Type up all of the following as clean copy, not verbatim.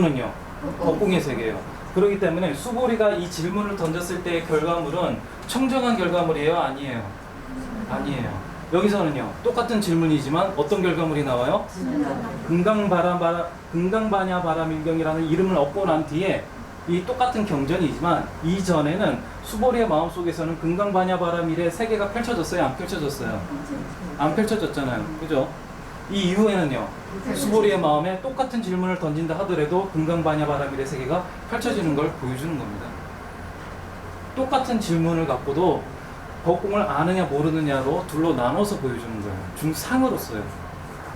이유는요, 법궁의 세계예요. 그렇기 때문에 수보리가 이 질문을 던졌을 때의 결과물은 청정한 결과물이에요? 아니에요? 아니에요. 여기서는요, 똑같은 질문이지만 어떤 결과물이 나와요? 금강바냐 바라밀경이라는 이름을 얻고 난 뒤에 이 똑같은 경전이지만 이전에는 수보리의 마음속에서는 금강바냐 바라밀의 세계가 펼쳐졌어요? 안 펼쳐졌어요? 안 펼쳐졌잖아요. 그죠? 이 이후에는요, 수보리의 마음에 똑같은 질문을 던진다 하더라도 금강바냐 바라밀의 세계가 펼쳐지는 걸 보여주는 겁니다. 똑같은 질문을 갖고도 법궁을 아느냐 모르느냐로 둘로 나눠서 보여주는 거예요. 중상으로서요.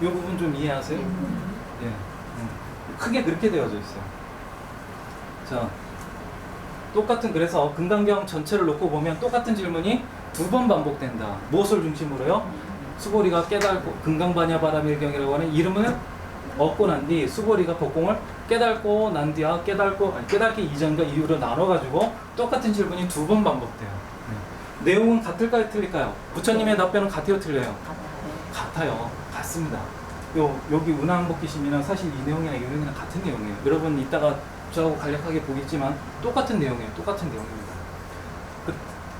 이 부분 좀 이해하세요? 예. 크게 그렇게 되어져 있어요. 자, 똑같은, 그래서 금강경 전체를 놓고 보면 똑같은 질문이 두 번 반복된다. 무엇을 중심으로요? 수보리가 깨달고, 금강바냐 바라밀경이라고 하는 이름을 얻고 난 뒤 수보리가 법궁을 깨닫고 난 뒤와 깨닫기 이전과 이후로 나눠가지고 똑같은 질문이 두 번 반복돼요. 내용은 같을까요? 틀릴까요? 부처님의 답변은 같아요? 틀려요? 같아요. 같습니다. 여기 운항복기심이랑 사실 이 내용이랑 이 내용이랑 같은 내용이에요. 여러분 이따가 저하고 간략하게 보겠지만 똑같은 내용이에요. 똑같은 내용입니다.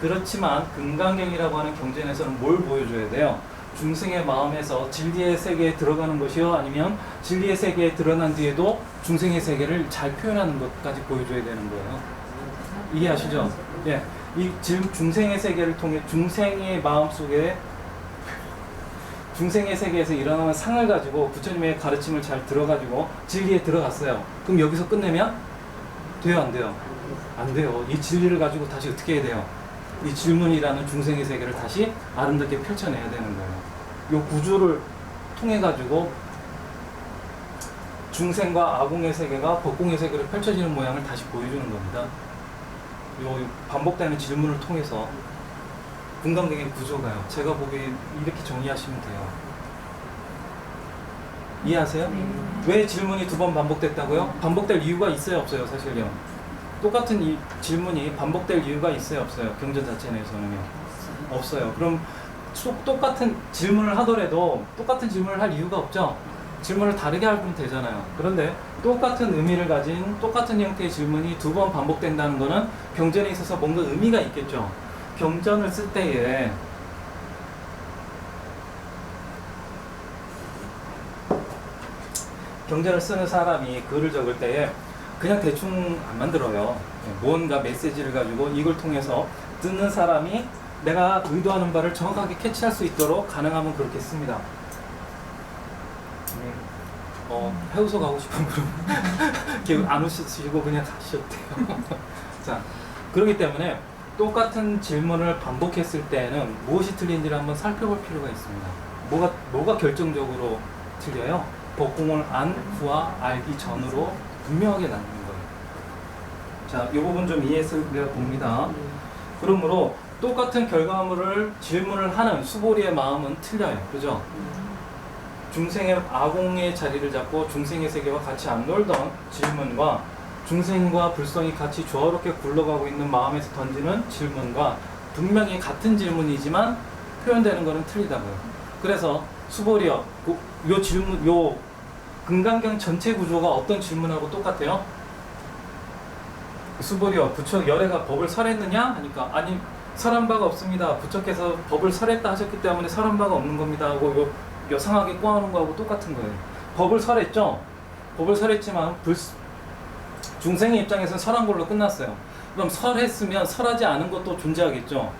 그렇지만 금강경이라고 하는 경전에서는 뭘 보여줘야 돼요? 중생의 마음에서 진리의 세계에 들어가는 것이요, 아니면 진리의 세계에 드러난 뒤에도 중생의 세계를 잘 표현하는 것까지 보여줘야 되는 거예요. 이해하시죠? 예. 이 중생의 세계를 통해 중생의 마음속에 중생의 세계에서 일어나는 상을 가지고 부처님의 가르침을 잘 들어가지고 진리에 들어갔어요. 그럼 여기서 끝내면 돼요? 안 돼요? 안 돼요. 이 진리를 가지고 다시 어떻게 해야 돼요? 이 질문이라는 중생의 세계를 다시 아름답게 펼쳐내야 되는 거예요. 이 구조를 통해 가지고 중생과 아궁의 세계가 법궁의 세계로 펼쳐지는 모양을 다시 보여주는 겁니다. 요 반복되는 질문을 통해서 금강경의 구조가요. 제가 보기에 이렇게 정리하시면 돼요. 이해하세요? 왜 질문이 두 번 반복됐다고요? 반복될 이유가 있어요, 없어요? 사실요. 똑같은 이 질문이 반복될 이유가 있어요, 없어요? 경전 자체 내에서는요. 없어요. 그럼 똑같은 질문을 하더라도 똑같은 질문을 할 이유가 없죠? 질문을 다르게 하면 되잖아요. 그런데 똑같은 의미를 가진 똑같은 형태의 질문이 두 번 반복된다는 것은 경전에 있어서 뭔가 의미가 있겠죠. 경전을 쓸 때에 경전을 쓰는 사람이 글을 적을 때에 그냥 대충 안 만들어요. 뭔가 메시지를 가지고 이걸 통해서 듣는 사람이 내가 의도하는 바를 정확하게 캐치할 수 있도록 가능하면 그렇게 씁니다. 해우소 가고 싶은 분은 안 오시고 그냥 가셔도 돼요. 자, 그렇기 때문에 똑같은 질문을 반복했을 때는 무엇이 틀린지를 한번 살펴볼 필요가 있습니다. 뭐가 결정적으로 틀려요? 법궁을 안 후와 알기 전으로 분명하게 나뉘는 거예요. 자, 이 부분 좀 이해해서 봅니다. 그러므로 똑같은 결과물을 질문을 하는 수보리의 마음은 틀려요. 그죠? 중생의 아공의 자리를 잡고 중생의 세계와 같이 안 놀던 질문과 중생과 불성이 같이 조화롭게 굴러가고 있는 마음에서 던지는 질문과 분명히 같은 질문이지만 표현되는 것은 틀리다고요. 그래서 수보리요, 요 질문, 요 금강경 전체 구조가 어떤 질문하고 똑같아요? 수보리요, 부처 열애가 법을 설했느냐? 하니까 아니, 설한 바가 없습니다. 부처께서 법을 설했다 하셨기 때문에 설한 바가 없는 겁니다 하고 여상하게 꼬아놓은 거하고 똑같은 거예요. 법을 설했죠? 법을 설했지만 중생의 입장에서는 설한 걸로 끝났어요. 그럼 설했으면 설하지 않은 것도 존재하겠죠?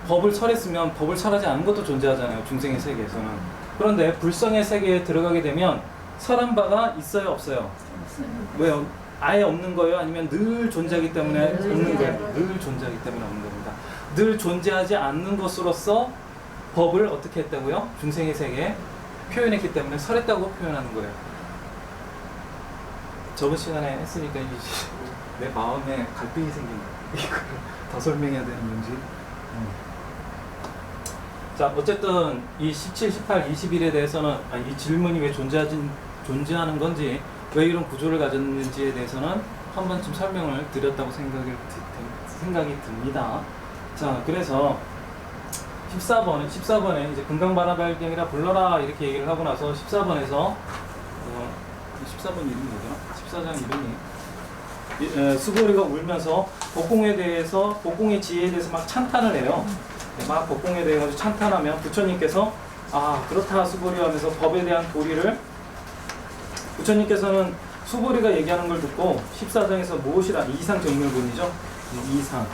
법을 설했으면 법을 설하지 않은 것도 존재하잖아요. 중생의 세계에서는. 그런데 불성의 세계에 들어가게 되면 설한 바가 있어요? 없어요? 왜요? 아예 없는 거예요? 아니면 늘 존재하기 때문에 없는 거예요? 늘 존재하기 때문에 없는 겁니다. 늘 존재하지 않는 것으로서 법을 어떻게 했다고요? 중생의 세계에 표현했기 때문에 설했다고 표현하는 거예요. 저번 시간에 했으니까 내 마음에 갈등이 생긴 거예요. 이걸 더 설명해야 되는 건지. 자, 어쨌든 이 17, 18, 21에 대해서는 이 질문이 왜 존재하는 건지, 왜 이런 구조를 가졌는지에 대해서는 한 번쯤 설명을 드렸다고 생각이 듭니다. 자, 그래서 14번에 이제 금강바라발경이라 불러라 이렇게 얘기를 하고 나서 14번에서 14번 이름이 뭐죠? 14장 이름이 수고리가 울면서 복공에 대해서 복공의 지혜에 대해서 막 찬탄을 해요. 막 복공에 대해서 찬탄하면 부처님께서 아 그렇다 수고리 하면서 법에 대한 도리를 부처님께서는 수고리가 얘기하는 걸 듣고 14장에서 무엇이라 이상정멸본이죠. 이상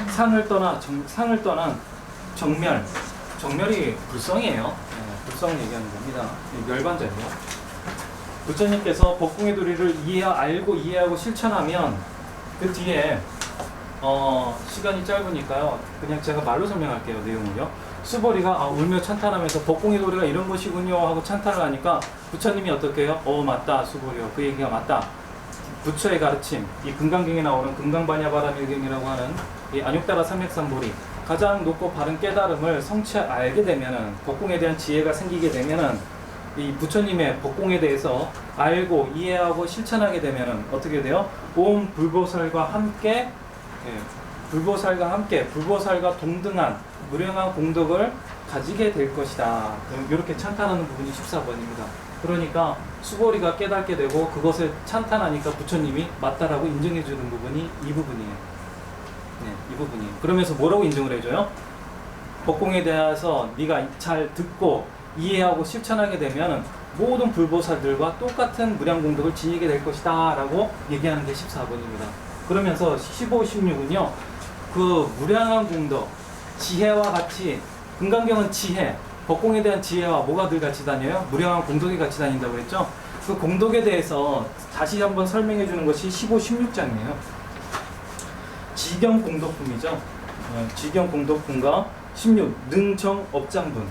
상을 떠난 정멸이 불성이에요. 불성을 얘기하는 겁니다. 멸반자예요. 부처님께서 법공의 도리를 알고 이해하고 실천하면 그 뒤에 시간이 짧으니까요. 그냥 제가 말로 설명할게요. 내용을요. 수보리가 울며 찬탄하면서 법공의 도리가 이런 것이군요 하고 찬탄을 하니까 부처님이 어떻게 해요? 맞다 수보리요. 그 얘기가 맞다. 부처의 가르침, 이 금강경에 나오는 금강반야바라밀경이라고 하는 이 안욕다라 삼맥삼보리 가장 높고 바른 깨달음을 알게 되면은 법공에 대한 지혜가 생기게 되면은 이 부처님의 법공에 대해서 알고 이해하고 실천하게 되면은 어떻게 돼요? 온 불보살과 함께 불보살과 동등한 무량한 공덕을 가지게 될 것이다. 이렇게 찬탄하는 부분이 14번입니다. 그러니까 수보리가 깨닫게 되고 그것을 찬탄하니까 부처님이 맞다라고 인정해 주는 부분이 이 부분이에요. 이 부분이에요. 그러면서 뭐라고 인정을 해줘요? 법공에 대해서 네가 잘 듣고 이해하고 실천하게 되면 모든 불보살들과 똑같은 무량공덕을 지니게 될 것이다 라고 얘기하는 게 14번입니다. 그러면서 15, 16은요 그 무량한 공덕 지혜와 같이 금강경은 지혜 법공에 대한 지혜와 뭐가 늘 같이 다녀요? 무량한 공덕이 같이 다닌다고 했죠. 그 공덕에 대해서 다시 한번 설명해 주는 것이 15, 16장이에요. 지경공덕품이죠. 지경공덕품과 16 능정업장분.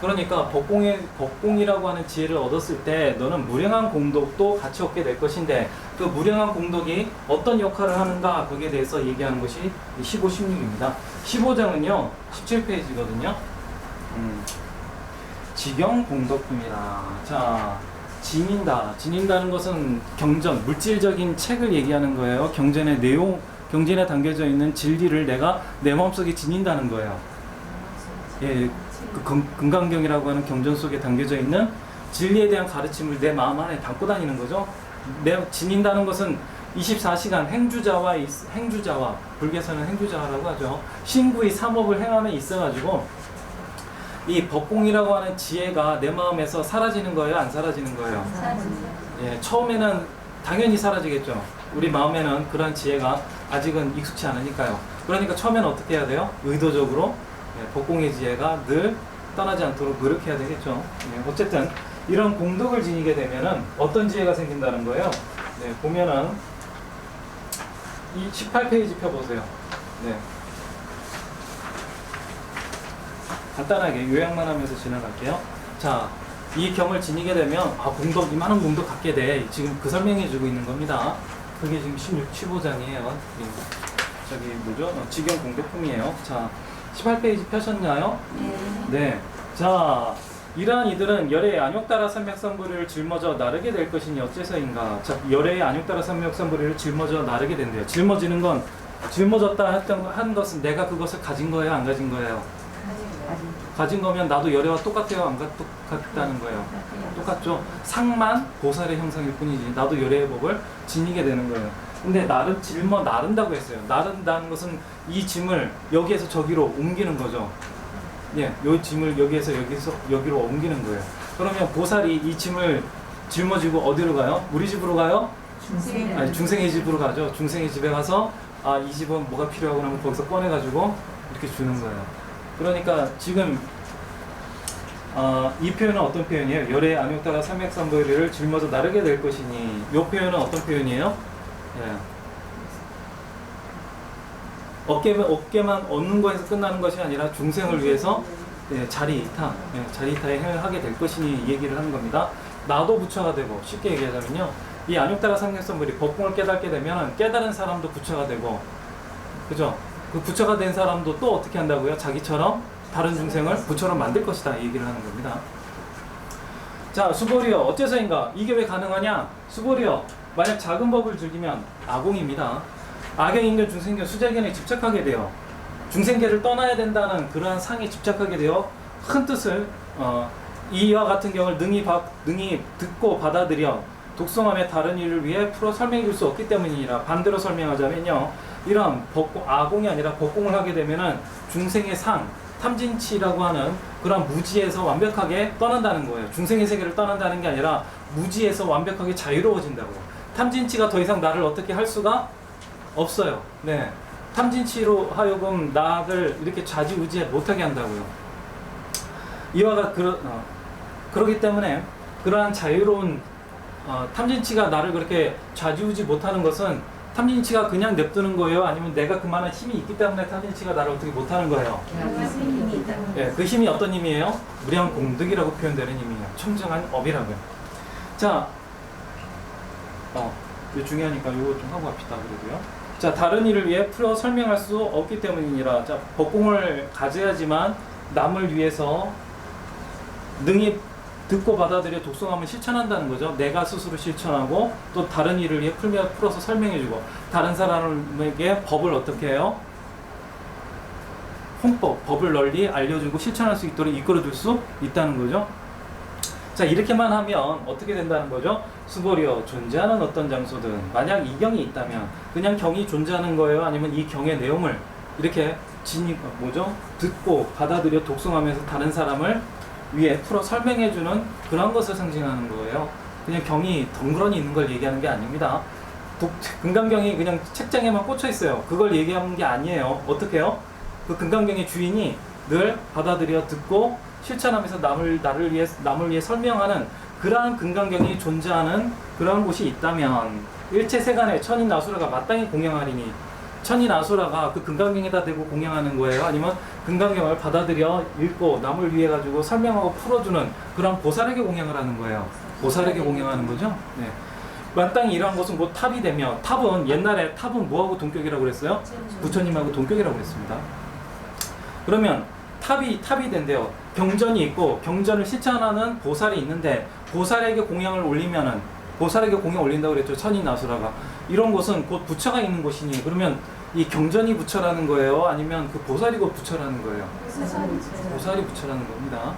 그러니까 법공이라고 하는 지혜를 얻었을 때 너는 무량한 공덕도 같이 얻게 될 것인데 그 무량한 공덕이 어떤 역할을 하는가 거기에 대해서 얘기하는 것이 15, 16입니다. 15장은요 17페이지거든요. 지경공덕품이라. 자, 지닌다는 것은 경전, 물질적인 책을 얘기하는 거예요. 경전에 담겨져 있는 진리를 내가 내 마음속에 지닌다는 거예요. 그 금강경이라고 하는 경전 속에 담겨져 있는 진리에 대한 가르침을 내 마음 안에 담고 다니는 거죠. 지닌다는 것은 24시간 행주자와 불교에서는 행주자라고 하죠. 신구의 삼업을 행함에 있어가지고 이 법공이라고 하는 지혜가 내 마음에서 사라지는 거예요? 안 사라지는 거예요? 처음에는 당연히 사라지겠죠. 우리 마음에는 그런 지혜가 아직은 익숙치 않으니까요. 그러니까 처음에는 어떻게 해야 돼요? 의도적으로 법공의 지혜가 늘 떠나지 않도록 노력해야 되겠죠. 어쨌든 이런 공덕을 지니게 되면은 어떤 지혜가 생긴다는 거예요. 보면은 이 18페이지 펴보세요. 간단하게 요약만 하면서 지나갈게요. 자, 이 경을 지니게 되면 이만한 공덕 갖게 돼. 지금 그 설명해주고 있는 겁니다. 그게 지금 15장이에요. 저기 뭐죠? 지경공덕품이에요. 자, 18페이지 펴셨나요? 네. 자, 이러한 이들은 열의 안욕따라 삼맥삼보리를 짊어져 나르게 될 것이니 어째서인가? 자, 열의 안욕따라 삼맥삼보리를 жил머져 나르게 된대요. 짊어지는 건 짊어졌다 한 것은 내가 그것을 가진 거예요, 안 가진 거예요? 가진 거면 나도 열애와 똑같아요, 안 똑같다는 거예요? 똑같죠. 상만 보살의 형상일 뿐이지 나도 열애의 법을 지니게 되는 거예요. 근데 나른다고 했어요. 나른다는 것은 이 짐을 여기에서 저기로 옮기는 거죠. 이 짐을 여기에서 여기로 옮기는 거예요. 그러면 보살이 이 짐을 짊어지고 어디로 가요? 우리 집으로 가요? 중생의 집으로 가죠. 중생의 집에 가서 이 집은 뭐가 필요하고 나면 거기서 꺼내가지고 이렇게 주는 거예요. 그러니까 지금 이 표현은 어떤 표현이에요? 열의 안욕따라 삼맥삼보리를 짊어져 나르게 될 것이니 이 표현은 어떤 표현이에요? 어깨만 얻는 것에서 끝나는 것이 아니라 중생을 위해서 자리이타의 행을 하게 될 것이니 얘기를 하는 겁니다. 나도 부처가 되고 쉽게 얘기하자면요, 이 안욕따라 삼맥삼보리 법공을 깨닫게 되면 깨달은 사람도 부처가 되고, 그죠? 그 부처가 된 사람도 또 어떻게 한다고요? 자기처럼 다른 중생을 부처럼 만들 것이다 얘기를 하는 겁니다. 자, 수보리여 어째서인가? 이게 왜 가능하냐? 수보리여 만약 작은 법을 즐기면 아공입니다. 악에 있는 중생견 수재견에 집착하게 돼요. 중생계를 떠나야 된다는 그러한 상에 집착하게 되어 큰 뜻을 이와 같은 경우를 능히 듣고 받아들여 독송함의 다른 일을 위해 풀어 설명해 줄 수 없기 때문이니라. 반대로 설명하자면요, 이런 아공이 아니라 법공을 하게 되면은 중생의 상, 탐진치라고 하는 그런 무지에서 완벽하게 떠난다는 거예요. 중생의 세계를 떠난다는 게 아니라 무지에서 완벽하게 자유로워진다고. 탐진치가 더 이상 나를 어떻게 할 수가 없어요. 네, 탐진치로 하여금 나를 이렇게 좌지우지 못하게 한다고요. 이와 그러기 때문에 그러한 자유로운 탐진치가 나를 그렇게 좌지우지 못하는 것은 탐진치가 그냥 냅두는 거예요? 아니면 내가 그만한 힘이 있기 때문에 탐진치가 나를 어떻게 못하는 거예요? 예, 그 힘이 어떤 힘이에요? 무량공덕이라고 표현되는 힘이에요. 청정한 업이라고요. 자, 이거 중요하니까 이거 좀 하고 갑시다. 그래도요. 자, 다른 일을 위해 풀어 설명할 수 없기 때문이니라. 자, 법공을 가져야지만 남을 위해서 능히 듣고 받아들여 독송함을 실천한다는 거죠. 내가 스스로 실천하고 또 다른 일을 위해 풀어서 설명해주고 다른 사람에게 법을 어떻게 해요? 홍법, 법을 널리 알려주고 실천할 수 있도록 이끌어줄 수 있다는 거죠. 자, 이렇게만 하면 어떻게 된다는 거죠? 수보리어, 존재하는 어떤 장소든 만약 이 경이 있다면 그냥 경이 존재하는 거예요? 아니면 이 경의 내용을 이렇게 듣고 받아들여 독송하면서 다른 사람을 위에 풀어 설명해주는 그런 것을 상징하는 거예요. 그냥 경이 덩그러니 있는 걸 얘기하는 게 아닙니다. 금강경이 그냥 책장에만 꽂혀 있어요. 그걸 얘기하는 게 아니에요. 어떻게 해요? 그 금강경의 주인이 늘 받아들여 듣고 실천하면서 남을 위해 설명하는 그러한 금강경이 존재하는 그러한 곳이 있다면 일체 세간에 천인아수라가 마땅히 공양하리니, 천인아수라가 그 금강경에다 대고 공양하는 거예요? 아니면 금강경을 받아들여 읽고 남을 위해 가지고 설명하고 풀어주는 그런 보살에게 공양을 하는 거예요. 보살에게 공양하는 거죠. 네. 마땅히 이러한 것은 뭐 탑이 되며, 탑은 옛날에 탑은 뭐하고 동격이라고 그랬어요? 부처님하고 동격이라고 그랬습니다. 그러면 탑이 된대요. 경전이 있고 경전을 실천하는 보살이 있는데 보살에게 공양을 올리면은, 보살에게 공양 올린다고 그랬죠. 천인아수라가. 이런 곳은 곧 부처가 있는 곳이니, 그러면 이 경전이 부처라는 거예요? 아니면 그 보살이 곧 부처라는 거예요? 보살이 부처라는 겁니다.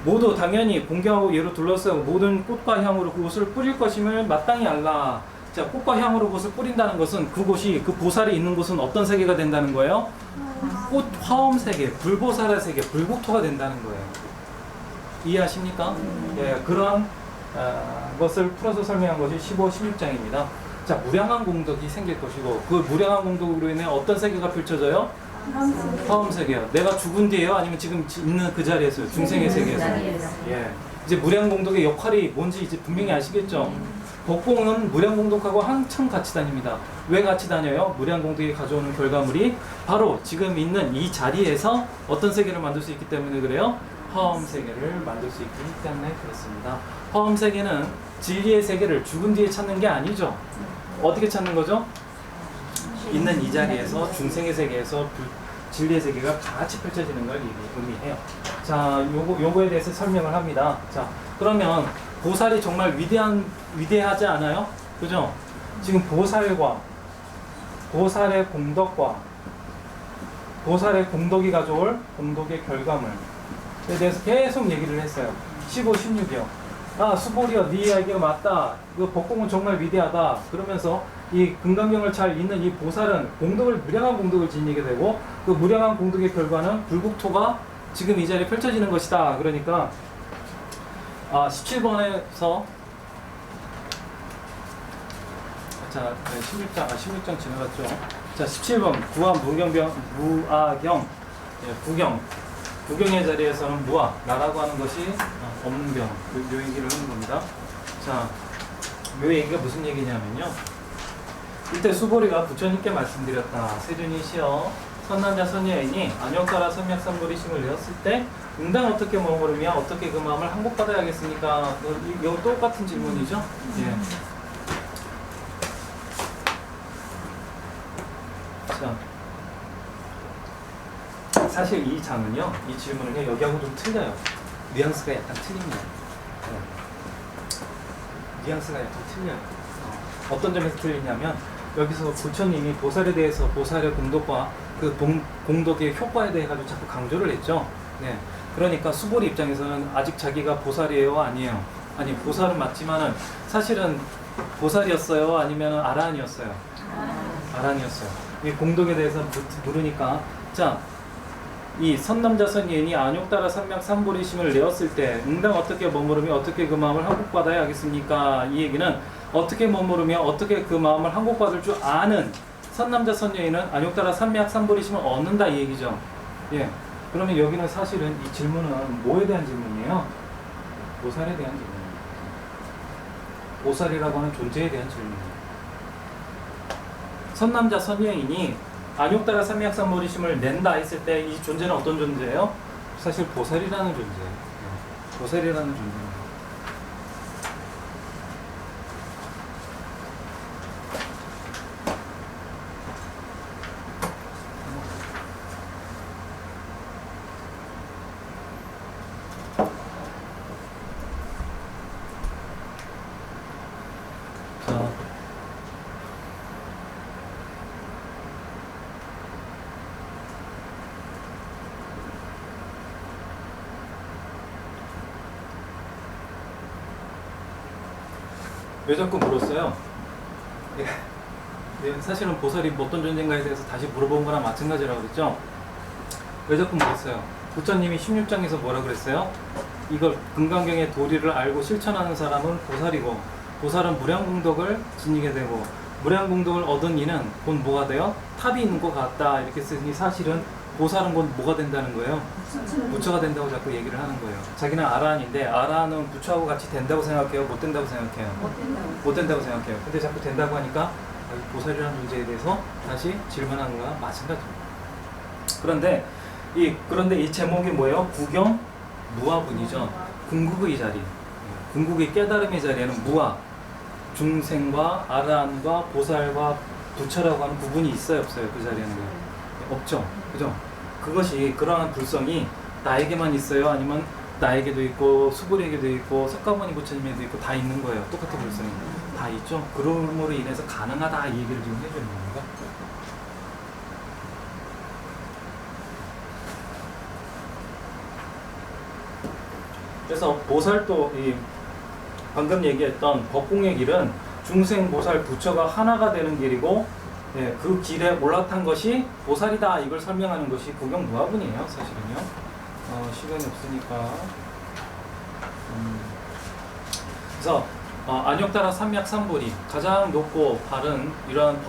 모두 당연히 공경하고 예로 둘러싸고 모든 꽃과 향으로 그곳을 뿌릴 것임을 마땅히 알라. 자, 꽃과 향으로 그곳을 뿌린다는 것은 그곳이, 그 보살이 있는 곳은 어떤 세계가 된다는 거예요? 꽃 화엄 세계, 불보살의 세계, 불국토가 된다는 거예요. 이해하십니까? 예, 그런 것을 풀어서 설명한 것이 15, 16장입니다. 자, 무량한 공덕이 생길 것이고 그 무량한 공덕으로 인해 어떤 세계가 펼쳐져요? 화엄 세계요. 내가 죽은 뒤에요? 아니면 지금 있는 그 자리에서요? 중생의 세계에서. 예. 이제 무량 공덕의 역할이 뭔지 이제 분명히 아시겠죠? 법공은 무량 공덕하고 한참 같이 다닙니다. 왜 같이 다녀요? 무량 공덕이 가져오는 결과물이 바로 지금 있는 이 자리에서 어떤 세계를 만들 수 있기 때문에 그래요? 화엄 세계를 만들 수 있기 때문에 그렇습니다. 화엄 세계는 진리의 세계를 죽은 뒤에 찾는 게 아니죠. 어떻게 찾는 거죠? 있는 이 자리에서 중생의 세계에서 진리의 세계가 같이 펼쳐지는 걸 의미해요. 자, 요거에 대해서 설명을 합니다. 자, 그러면 보살이 정말 위대하지 않아요? 그죠? 지금 보살과 보살의 공덕과 보살의 공덕이 가져올 공덕의 결과물에 대해서 계속 얘기를 했어요. 15, 16이요. 아, 수보리여, 네 이야기가 맞다. 그 법공은 정말 위대하다. 그러면서 이 금강경을 잘 잇는 이 보살은 무량한 공덕을 지니게 되고 그 무량한 공덕의 결과는 불국토가 지금 이 자리에 펼쳐지는 것이다. 그러니까 17번에서 자, 16장 지나갔죠. 자, 17번 무아경, 부경의 자리에서는 무아, 나라고 하는 것이 없는 병, 요 얘기를 하는 겁니다. 자, 요 얘기가 무슨 얘기냐면요. 이때 수보리가 부처님께 말씀드렸다. 세존이시여, 선남자 선여인이 안역가라 선맥삼보리심을 내었을 때 응당 어떻게 머무르며 어떻게 그 마음을 항복받아야겠습니까? 이거 똑같은 질문이죠? 예. 자, 사실 이 장은요, 이 질문은요, 여기하고 좀 틀려요. 뉘앙스가 약간 틀립니다. 뉘앙스가 약간 틀려요. 어떤 점에서 틀리냐면, 여기서 부처님이 보살에 대해서 보살의 공덕과 그 공덕의 효과에 대해 가지고 자꾸 강조를 했죠. 네. 그러니까 수보리 입장에서는 아직 자기가 보살이에요? 아니에요? 아니 보살은 맞지만은 사실은 보살이었어요? 아니면 아라한이었어요? 아라한이었어요. 이 공덕에 대해서 물으니까 자, 이 선남자 선예인이 안욕따라 삼맥삼보리심을 내었을 때 응당 어떻게 머무르며 어떻게 그 마음을 항복받아야 하겠습니까? 이 얘기는 어떻게 머무르며 어떻게 그 마음을 항복받을 줄 아는 선남자 선예인은 안욕따라 삼맥삼보리심을 얻는다 이 얘기죠. 예. 그러면 여기는 사실은 이 질문은 뭐에 대한 질문이에요? 보살에 대한 질문입니다. 보살이라고 하는 존재에 대한 질문입니다. 선남자 선예인이 안욕따라 삼맥삼보리심을 낸다 했을 때 이 존재는 어떤 존재예요? 사실 보살이라는 존재예요. 보살이라는 존재입니다. 자, 왜 자꾸 물었어요? 예, 사실은 보살이 어떤 존재인가에 대해서 다시 물어본 거랑 마찬가지라고 그랬죠? 왜 자꾸 물었어요? 부처님이 16장에서 뭐라 그랬어요? 이걸 금강경의 도리를 알고 실천하는 사람은 보살이고 보살은 무량공덕을 지니게 되고 무량공덕을 얻은 이는 곧 뭐가 돼요? 탑이 있는 것 같다 이렇게 쓰니 사실은 보살은 곧 뭐가 된다는 거예요? 부처가 된다고 자꾸 얘기를 하는 거예요. 자기는 아라한인데 아라한은 부처하고 같이 된다고 생각해요? 못 된다고 생각해요? 못 된다고 생각해요. 근데 자꾸 된다고 하니까 보살이라는 존재에 대해서 다시 질문하는 거와 마찬가지입니다. 그런데 이 제목이 뭐예요? 구경 무아분이죠. 궁극의 자리. 궁극의 깨달음의 자리에는 무아, 중생과 아라한과 보살과 부처라고 하는 구분이 있어요, 없어요? 그 자리에는 없죠. 그죠? 그것이 그러한 불성이 나에게만 있어요? 아니면 나에게도 있고 수불에게도 있고 석가모니 부처님에도 있고 다 있는 거예요. 똑같은 불성이 다 있죠. 그러므로 인해서 가능하다 이 얘기를 지금 해주는 겁니다. 그래서 보살도 이 방금 얘기했던 법공의 길은 중생, 보살, 부처가 하나가 되는 길이고 예, 그 길에 올라탄 것이 보살이다 이걸 설명하는 것이 구경무아분이에요. 사실은요. 시간이 없으니까 그래서 안욕따라 삼맥삼보리 가장 높고 바른 이러한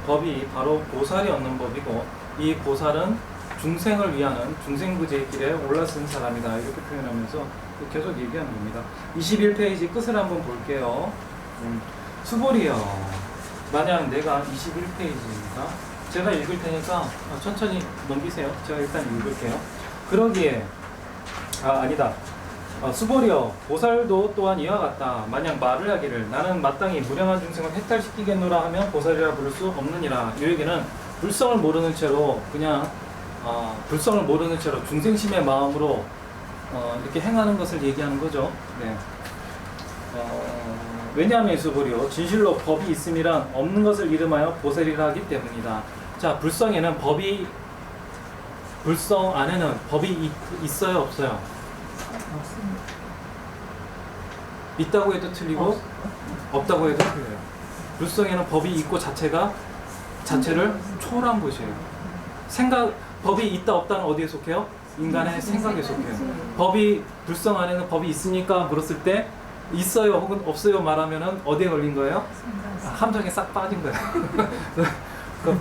법이 바로 보살이 얻는 법이고 이 보살은 중생을 위하는 중생구제의 길에 올라선 사람이다 이렇게 표현하면서 계속 얘기하는 겁니다. 21페이지 끝을 한번 볼게요. 수보리여 만약 내가 21페이지입니다. 제가 읽을 테니까 천천히 넘기세요. 제가 일단 읽을게요. 그러기에 아니다. 수보리여 보살도 또한 이와 같다. 만약 말을 하기를 나는 마땅히 무량한 중생을 해탈시키겠노라 하면 보살이라 부를 수 없느니라. 이 얘기는 불성을 모르는 채로 그냥 불성을 모르는 채로 중생심의 마음으로 이렇게 행하는 것을 얘기하는 거죠. 네. 왜냐하면 수보리여 진실로 법이 있음이란 없는 것을 이름하여 보살이라 하기 때문이다. 자, 불성에는 불성 안에는 법이 있어요, 없어요? 있다고 해도 틀리고 없다고 해도 틀려요. 불성에는 법이 있고 자체를 초월한 것이에요. 법이 있다 없다는 어디에 속해요? 인간의 생각에 속해요. 불성 안에는 법이 있습니까? 물었을 때 있어요 혹은 없어요 말하면은 어디에 걸린 거예요? 함정에 싹 빠진 거예요.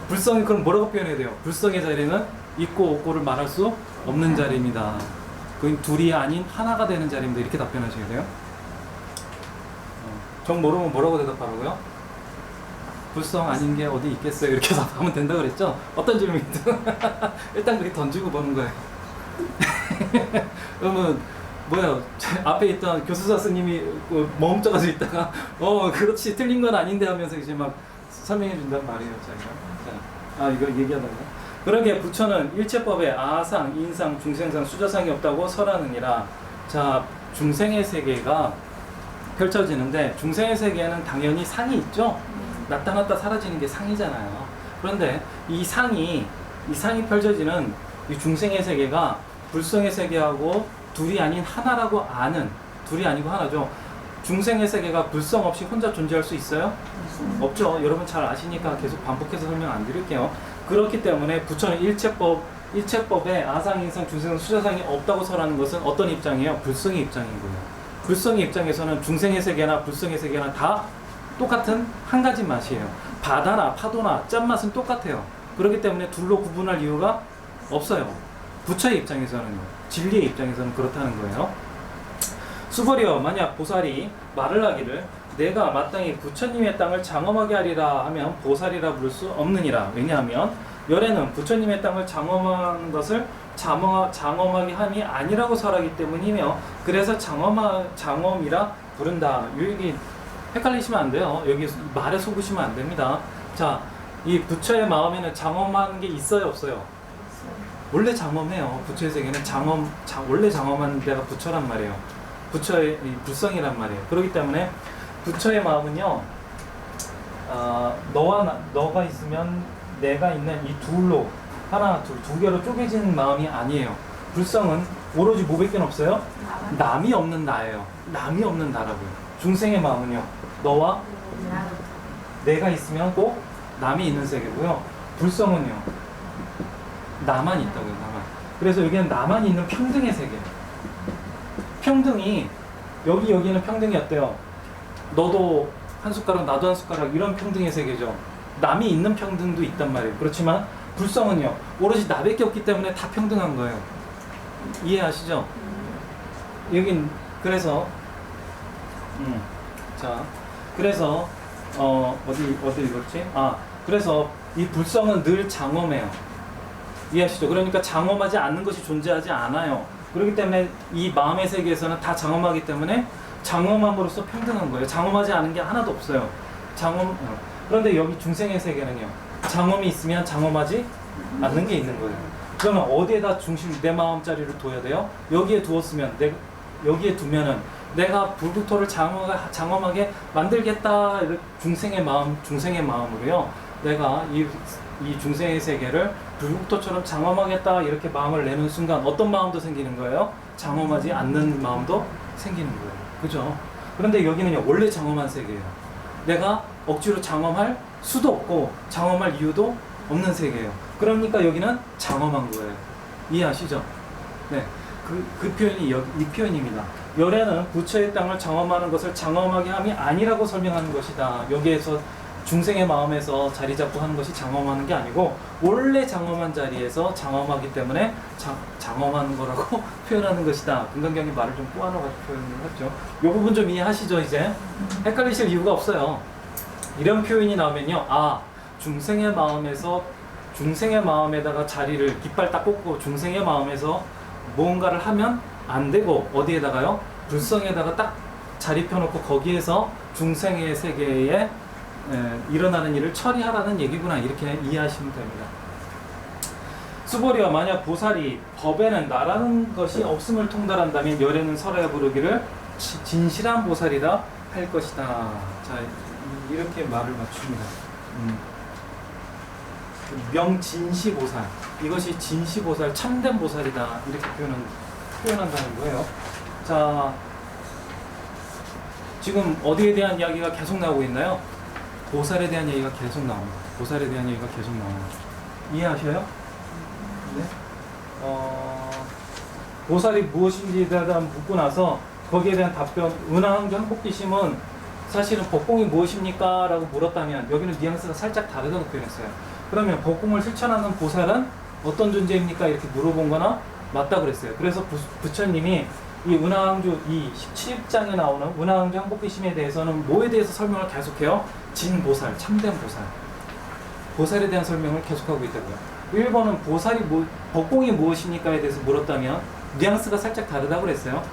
불성이 그럼 뭐라고 표현해야 돼요? 불성의 자리는 있고 없고를 말할 수 없는 자리입니다. 그건 둘이 아닌 하나가 되는 자리입니다. 이렇게 답변하셔야 돼요. 정 모르면 뭐라고 대답하라고요? 불성 아닌 게 어디 있겠어요? 이렇게 답하면 된다고 그랬죠? 어떤 질문이든 일단 그렇게 던지고 보는 거예요. 그러면 앞에 있던 교수사 스님이 멈춰가지고 있다가 그렇지 틀린 건 아닌데 하면서 이제 막 설명해 준단 말이에요. 자기가. 이거 얘기하다가 그러게 부처는 일체법에 아상, 인상, 중생상, 수저상이 없다고 설하느니라. 자, 중생의 세계가 펼쳐지는데 중생의 세계에는 당연히 상이 있죠. 나타났다 사라지는 게 상이잖아요. 그런데 이 상이 펼쳐지는 이 중생의 세계가 불성의 세계하고 둘이 아닌 하나라고 아는, 둘이 아니고 하나죠. 중생의 세계가 불성 없이 혼자 존재할 수 있어요? 없죠. 여러분 잘 아시니까 계속 반복해서 설명 안 드릴게요. 그렇기 때문에 부처는 일체법에 아상, 인상, 중생, 수자상이 없다고 설하는 것은 어떤 입장이에요? 불성의 입장인 거예요. 불성의 입장에서는 중생의 세계나 불성의 세계나 다 똑같은 한 가지 맛이에요. 바다나 파도나 짠맛은 똑같아요. 그렇기 때문에 둘로 구분할 이유가 없어요. 부처의 입장에서는요. 진리의 입장에서는 그렇다는 거예요. 수보리여, 만약 보살이 말을 하기를 내가 마땅히 부처님의 땅을 장엄하게 하리라 하면 보살이라 부를 수 없느니라. 왜냐하면 열애는 부처님의 땅을 장엄한 것을 장엄하게 함이 아니라고 설하기 때문이며 그래서 장엄이라 부른다. 여기 헷갈리시면 안 돼요. 여기 말에 속으시면 안 됩니다. 자, 이 부처의 마음에는 장엄한 게 있어요, 없어요? 원래 장엄해요. 부처의 세계는 원래 장엄한 데가 부처란 말이에요. 부처의 불성이란 말이에요. 그렇기 때문에 부처의 마음은요, 너가 있으면 내가 있는 이 둘로 하나, 두 개로 쪼개지는 마음이 아니에요. 불성은 오로지 뭐밖에 없어요? 남이 없는 나예요. 남이 없는 나라고요. 중생의 마음은요, 너와 내가 있으면 꼭 남이 있는 세계고요. 불성은요, 나만 있다고요. 나만. 그래서 여기는 나만 있는 평등의 세계예요. 평등이 여기는 평등이 어때요? 너도 한 숟가락 나도 한 숟가락 이런 평등의 세계죠. 남이 있는 평등도 있단 말이에요. 그렇지만 불성은요, 오로지 나밖에 없기 때문에 다 평등한 거예요. 이해하시죠? 여긴 그래서 자, 그래서 어디 읽었지? 그래서 이 불성은 늘 장엄해요. 이해하시죠? 그러니까 장엄하지 않는 것이 존재하지 않아요. 그렇기 때문에 이 마음의 세계에서는 다 장엄하기 때문에 장엄함으로써 평등한 거예요. 장엄하지 않은 게 하나도 없어요. 그런데 여기 중생의 세계는요, 장엄이 있으면 장엄하지 않는 게 있는 거예요. 그러면 어디에다 내 마음자리를 둬야 돼요? 여기에 두었으면, 여기에 두면은 내가 불국토를 장엄하게 만들겠다. 중생의 마음으로요, 내가 이 중생의 세계를 불국토처럼 장엄하겠다 이렇게 마음을 내는 순간 어떤 마음도 생기는 거예요? 장엄하지 않는 마음도 생기는 거예요. 그죠? 그런데 여기는요, 원래 장엄한 세계예요. 내가 억지로 장엄할 수도 없고 장엄할 이유도 없는 세계예요. 그러니까 여기는 장엄한 거예요. 이해하시죠? 네, 그 표현이 이 표현입니다. 열애는 부처의 땅을 장엄하는 것을 장엄하게 함이 아니라고 설명하는 것이다. 여기에서 중생의 마음에서 자리 잡고 하는 것이 장엄하는 게 아니고 원래 장엄한 자리에서 장엄하기 때문에 장엄한 거라고 표현하는 것이다. 금강경이 말을 좀 꼬아넣어가지고 표현을 했죠. 이 부분 좀 이해하시죠? 이제 헷갈리실 이유가 없어요. 이런 표현이 나오면요, 중생의 마음에다가 자리를 깃발 딱 꽂고 중생의 마음에서 무언가를 하면 안 되고 어디에다가요? 불성에다가 딱 자리 펴놓고 거기에서 중생의 세계에 일어나는 일을 처리하라는 얘기구나, 이렇게 이해하시면 됩니다. 수보리와, 만약 보살이 법에는 나라는 것이 없음을 통달한다면 열애는 설하여 부르기를 진실한 보살이라 할 것이다. 자, 이렇게 말을 맞춥니다. 명진시보살, 이것이 진시보살, 참된 보살이다, 이렇게 표현한다는 거예요. 자, 지금 어디에 대한 이야기가 계속 나오고 있나요? 보살에 대한 얘기가 계속 나옵니다. 보살에 대한 얘기가 계속 나옵니다. 이해하셔요? 네? 보살이 무엇인지에 대한 묻고 나서 거기에 대한 답변, 은하왕주 한복기심은 사실은 법공이 무엇입니까? 라고 물었다면 여기는 뉘앙스가 살짝 다르다고 표현했어요. 그러면 법공을 실천하는 보살은 어떤 존재입니까? 이렇게 물어본 거나 맞다 그랬어요. 그래서 부처님이 이 은하왕주, 이 17장에 나오는 은하왕주 한복기심에 대해서는 뭐에 대해서 설명을 계속해요? 진보살, 참된 보살. 보살에 대한 설명을 계속하고 있다고요. 1번은 법공이 무엇입니까에 대해서 물었다면 뉘앙스가 살짝 다르다고 그랬어요.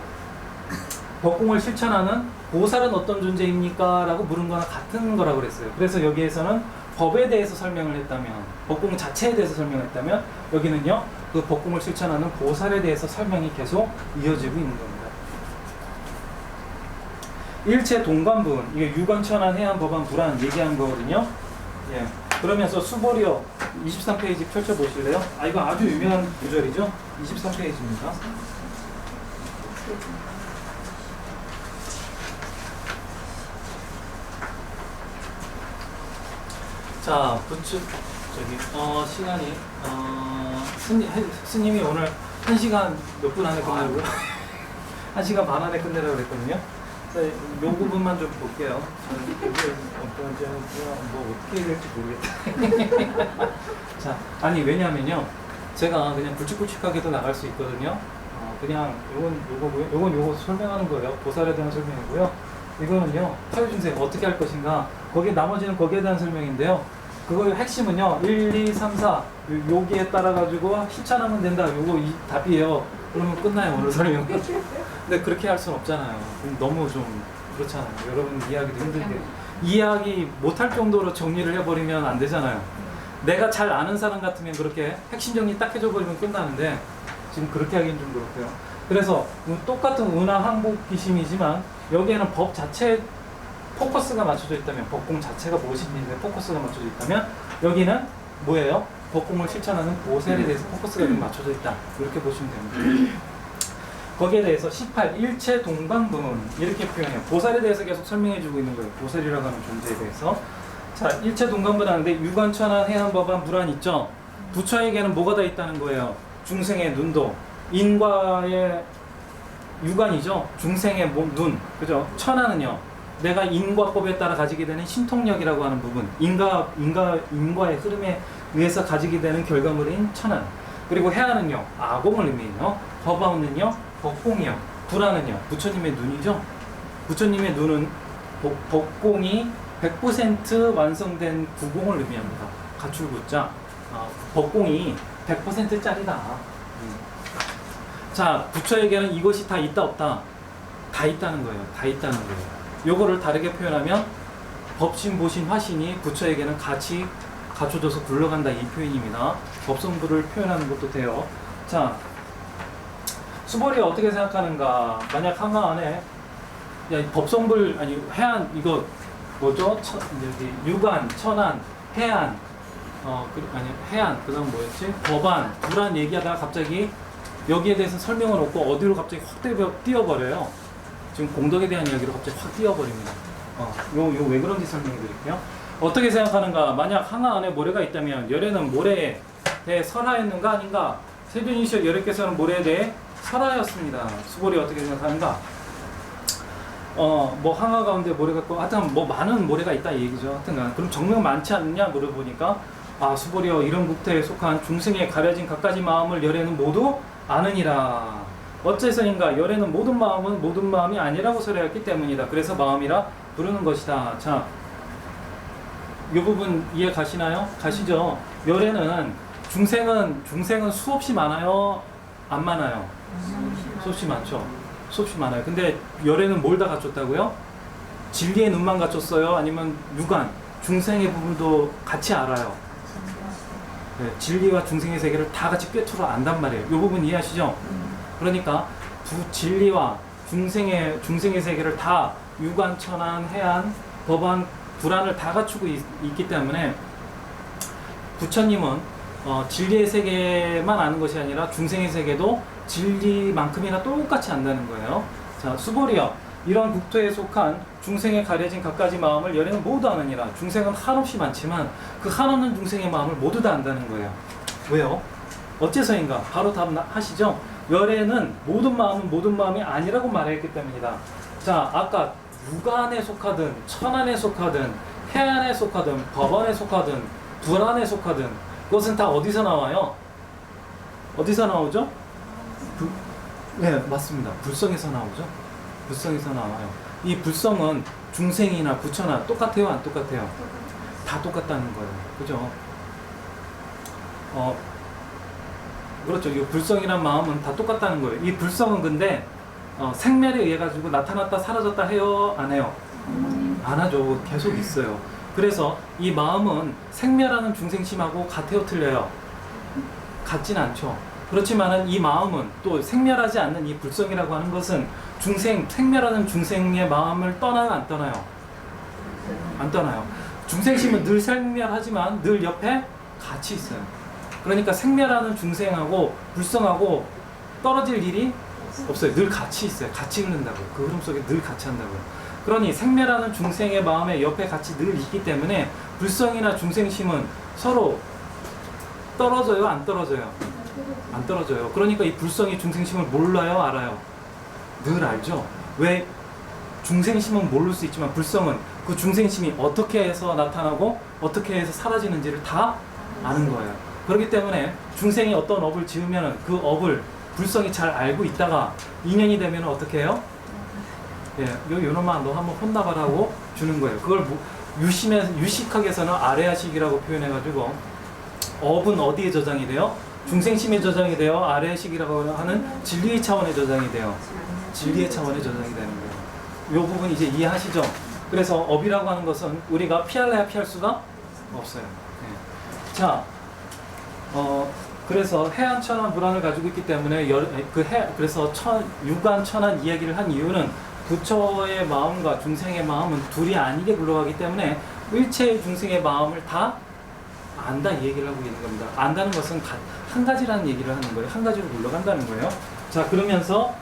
법공을 실천하는 보살은 어떤 존재입니까? 라고 물은 거나 같은 거라고 그랬어요. 그래서 여기에서는 법에 대해서 설명을 했다면, 법공 자체에 대해서 설명했다면, 여기는요, 그 법공을 실천하는 보살에 대해서 설명이 계속 이어지고 있는 겁니다. 일체 동관분, 이게 유관천한 해안법안 불안 얘기한 거거든요. 예. 그러면서 수보리어 23페이지 펼쳐보실래요? 이거 아주 유명한 구절이죠? 23페이지입니다. 자, 시간이 스님이 오늘 1시간 몇 분 안에 끝내라고요? 1시간 반 안에 끝내라고 그랬거든요. 자, 요 부분만 좀 볼게요. 이게 뭐 어떻게 해야 될지 모르겠다. 자, 아니 왜냐면요, 제가 그냥 굵직굵직하게도 나갈 수 있거든요. 그냥 요거 설명하는 거예요. 보살에 대한 설명이고요. 이거는요, 사유중생 어떻게 할 것인가, 거기 나머지는 거기에 대한 설명인데요. 그거의 핵심은요, 1, 2, 3, 4 여기에 따라 가지고 실천하면 된다. 요거 답이에요. 그러면 끝나요, 오늘 설명은. 근데 그렇게 할 수는 없잖아요. 너무 좀 그렇잖아요. 여러분 이해하기도 힘들게, 이해하기 못할 정도로 정리를 해버리면 안 되잖아요. 내가 잘 아는 사람 같으면 그렇게 핵심 정리 딱 해줘 버리면 끝나는데, 지금 그렇게 하기는 좀 그렇고요. 그래서 똑같은 은하 항복 기심이지만 여기에는 법 자체 포커스가 맞춰져 있다면, 법공 자체가 무엇인지에 포커스가 맞춰져 있다면, 여기는 뭐예요? 법공을 실천하는 보살에 대해서 포커스가 좀 맞춰져 있다, 이렇게 보시면 됩니다. 거기에 대해서 18 일체 동방분 이렇게 표현해요. 보살에 대해서 계속 설명해주고 있는 거예요. 보살이라고 하는 존재에 대해서. 자, 일체 동방분 하는데 유관, 천안, 해안, 법안, 불안 있죠. 부처에게는 뭐가 다 있다는 거예요? 중생의 눈도, 인과의 유관이죠. 중생의 눈, 그죠? 천안은요, 내가 인과법에 따라 가지게 되는 신통력이라고 하는 부분, 인과의 흐름에 의해서 가지게 되는 결과물인 천안. 그리고 해안은요, 아공을 의미해요. 법안은요, 법공이요. 불안은요, 부처님의 눈이죠. 부처님의 눈은 법공이 100% 완성된 구공을 의미합니다. 가출구자. 법공이 100%짜리다. 자, 부처에게는 이것이 다 있다 없다? 다 있다는 거예요. 다 있다는 거예요. 요거를 다르게 표현하면 법신, 보신, 화신이 부처에게는 같이 갖춰져서 굴러간다, 이 표현입니다. 법성부를 표현하는 것도 돼요. 자, 수벌이 어떻게 생각하는가? 만약 한강 안에 법성불, 아니 해안, 이거 뭐죠? 여기 유관, 천안, 해안, 해안, 그 다음 뭐였지? 법안, 불안 얘기하다가 갑자기 여기에 대해서 설명을 없고 어디로 갑자기 확 뛰어버려요. 지금 공덕에 대한 이야기로 갑자기 확 뛰어버립니다. 요 왜 그런지 설명해 드릴게요. 어떻게 생각하는가? 만약 항아 안에 모래가 있다면 열애는 모래에 대해 설하였는가 아닌가? 세존인시여 열애께서는 모래에 대해 설하였습니다. 수벌이 어떻게 생각하는가? 뭐 항아 가운데 모래가 있고, 하여튼 뭐 많은 모래가 있다 이 얘기죠. 하여튼간 그럼 정말 많지 않느냐 물어보니까, 수벌이여 이런 국태에 속한 중생의 가려진 갖가지 마음을 열애는 모두 아느니라. 어째서인가? 열애는 모든 마음이 아니라고 설하였기 때문이다. 그래서 마음이라 부르는 것이다. 자, 이 부분 이해 가시나요? 가시죠? 열애는 중생은 수없이 많아요? 안 많아요? 수없이 많죠. 수없이 많아요. 근데 열애는 뭘 다 갖췄다고요? 진리의 눈만 갖췄어요? 아니면 유관, 중생의 부분도 같이 알아요? 네, 진리와 중생의 세계를 다 같이 꿰뚫어 안단 말이에요. 이 부분 이해하시죠? 그러니까 진리와 중생의 세계를 다 유관, 천안, 해안, 법안, 불안을 다 갖추고 있기 때문에 부처님은 진리의 세계만 아는 것이 아니라 중생의 세계도 진리만큼이나 똑같이 안다는 거예요. 자, 수벌이여 이런 국토에 속한 중생의 가려진 갖가지 마음을 열애는 모두 아느니라. 중생은 한없이 많지만 그 한없는 중생의 마음을 모두 다 안다는 거예요. 왜요? 어째서인가? 바로 답하시죠. 열애는 모든 마음이 아니라고 말했기 때문이다. 자, 아까 유관에 속하든 천안에 속하든 해안에 속하든 법안에 속하든 불안에 속하든 그것은 다 어디서 나와요? 어디서 나오죠? 네, 맞습니다. 불성에서 나오죠. 불성에서 나와요. 이 불성은 중생이나 부처나 똑같아요, 안 똑같아요? 다 똑같다는 거예요. 그죠? 그렇죠. 이 불성이란 마음은 다 똑같다는 거예요. 이 불성은 근데 생멸에 의해 가지고 나타났다 사라졌다 해요, 안 해요? 안 하죠. 계속 있어요. 그래서 이 마음은 생멸하는 중생심하고 같아요, 틀려요? 같진 않죠. 그렇지만은 이 마음은 또 생멸하지 않는 이 불성이라고 하는 것은 생멸하는 중생의 마음을 떠나요, 안 떠나요? 안 떠나요. 중생심은 늘 생멸하지만 늘 옆에 같이 있어요. 그러니까 생멸하는 중생하고 불성하고 떨어질 일이 없어요. 늘 같이 있어요. 같이 흐른다고요. 그 흐름 속에 늘 같이 한다고요. 그러니 생매라는 중생의 마음에 옆에 같이 늘 있기 때문에 불성이나 중생심은 서로 떨어져요, 안 떨어져요? 안 떨어져요. 그러니까 이 불성이 중생심을 몰라요, 알아요? 늘 알죠? 왜 중생심은 모를 수 있지만 불성은 그 중생심이 어떻게 해서 나타나고 어떻게 해서 사라지는지를 다 아는 거예요. 그렇기 때문에 중생이 어떤 업을 지으면 그 업을 불성이 잘 알고 있다가 인연이 되면 어떻게 해요? 예, 요놈아 너 한번 혼나봐라고 주는 거예요. 그걸 유식학에서는 아레아식이라고 표현해가지고 업은 어디에 저장이 돼요? 중생심에 저장이 돼요? 아레아식이라고 하는 진리의 차원에 저장이 돼요. 진리의 차원에 저장이 되는 거예요. 요 부분 이제 이해하시죠? 그래서 업이라고 하는 것은 우리가 피할래야 피할 수가 없어요. 예. 자, 그래서 해안 천안 불안을 가지고 있기 때문에 그래서 유관 천안 이야기를 한 이유는 부처의 마음과 중생의 마음은 둘이 아니게 굴러가기 때문에 일체의 중생의 마음을 다 안다 이 얘기를 하고 있는 겁니다. 안다는 것은 한 가지라는 얘기를 하는 거예요. 한 가지로 굴러간다는 거예요. 자, 그러면서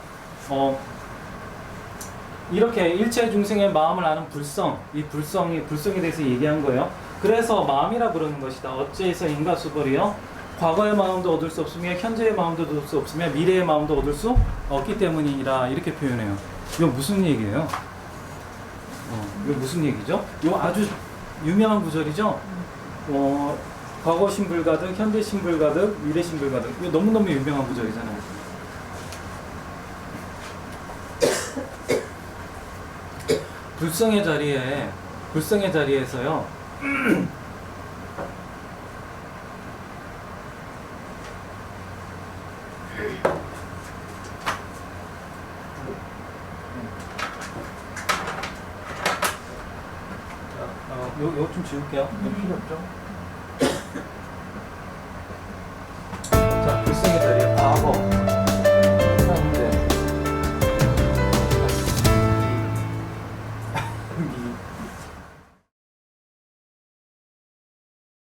이렇게 일체 중생의 마음을 아는 불성, 이 불성에 대해서 얘기한 거예요. 그래서 마음이라 부르는 것이다. 어째서인가 수벌이요? 과거의 마음도 얻을 수 없으며 현재의 마음도 얻을 수 없으며 미래의 마음도 얻을 수 없기 때문이라 이렇게 표현해요. 이거 무슨 얘기예요? 이거 무슨 얘기죠? 이거 아주 유명한 구절이죠? 과거 신불가득, 현재 신불가득, 미래 신불가득. 이거 너무너무 유명한 구절이잖아요. 불성의 자리에서요. 요거 좀 지울게요. 필요 없죠?